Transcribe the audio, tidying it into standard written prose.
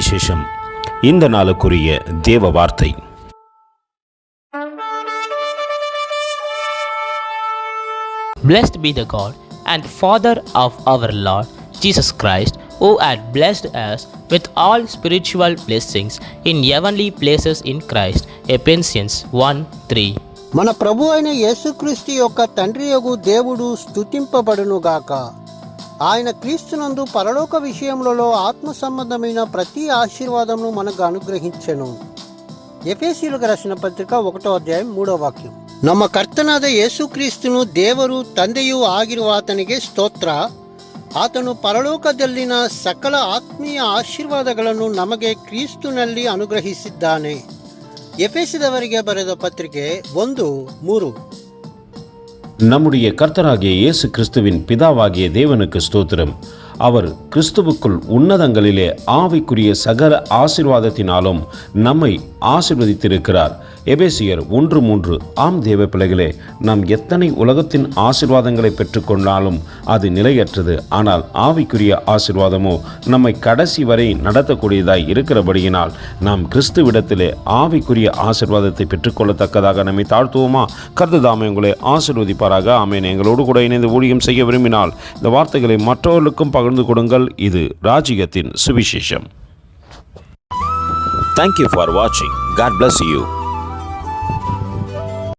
சுவிசேஷம். இந்த நாளுக்குரிய தேவ வார்த்தை. Blessed be the God and Father of our Lord Jesus Christ, who had blessed us with all spiritual blessings in heavenly places in Christ. Ephesians 1:3. మన ప్రభు అయిన యేసుక్రీస్తు యొక్క తండ్రి యగు దేవుడు స్తుతింపబడునుగాక. ఆయన క్రీస్తునందు పరలోక విషయములలో ఆత్మ సంబంధమైన ప్రతి ఆశీర్వాదమును మనకు అనుగ్రహించెను. ಎಫೆಸಿಯರಿಗೆ ರಾసిన ಪತ್ರಿಕ 1వ ಅಧ್ಯಾಯ 3వ ವಾಕ್ಯ. ನಮ್ಮ ಕರ್ತನಾದ ಯೇಸು ಕ್ರಿಸ್ತನು ದೇವರು ತಂದೆಯೂ ಆಗಿರುವ ಆತನಿಗೆ ಸ್ತೋತ್ರ. ಆತನು ಪರಲೋಕದಲ್ಲಿನ ಸಕಲ ಆತ್ಮೀಯ ಆಶೀರ್ವಾದಗಳನ್ನು ನಮಗೆ ಕ್ರಿಸ್ತನಲ್ಲಿ ಅನುಗ್ರಹಿಸಿದ್ದಾನೆ. ಎಫೆಸಿದವರಿಗೆ ಬರೆದ ಪತ್ರಿಕೆ 1:3. நம்முடைய கர்த்தராகிய இயேசு கிறிஸ்துவின் பிதாவாகிய தேவனுக்கு ஸ்தோத்திரம். அவர் கிறிஸ்துவுக்குள் உன்னதங்களிலே ஆவிக்குரிய சகல ஆசீர்வாதத்தினாலும் நம்மை ஆசீர்வதித்திருக்கிறார். எபேசியர் 1:3. ஆம் தேவ பிள்ளைகளே, நாம் எத்தனை உலகத்தின் ஆசீர்வாதங்களை பெற்றுக்கொண்டாலும் அது நிலையற்றது. ஆனால் ஆவிக்குரிய ஆசீர்வாதமோ நம்மை கடைசி வரை நடத்தக்கூடியதாய் இருக்கிறபடியினால் நாம் கிறிஸ்துவிடத்திலே ஆவிக்குரிய ஆசீர்வாதத்தை பெற்றுக்கொள்ளத்தக்கதாக நம்மை தாழ்த்துவோமா? கர்த்ததாமே உங்களை ஆசீர்வதிப்பாராக. ஆமென். எங்களோடு கூட இணைந்து ஊழியம் செய்ய விரும்பினால் இந்த வார்த்தைகளை மற்றவர்களுக்கும் பகிர்ந்து கொடுங்கள். இது ராஜ்யத்தின் சுவிசேஷம். Thank you for watching. God bless you.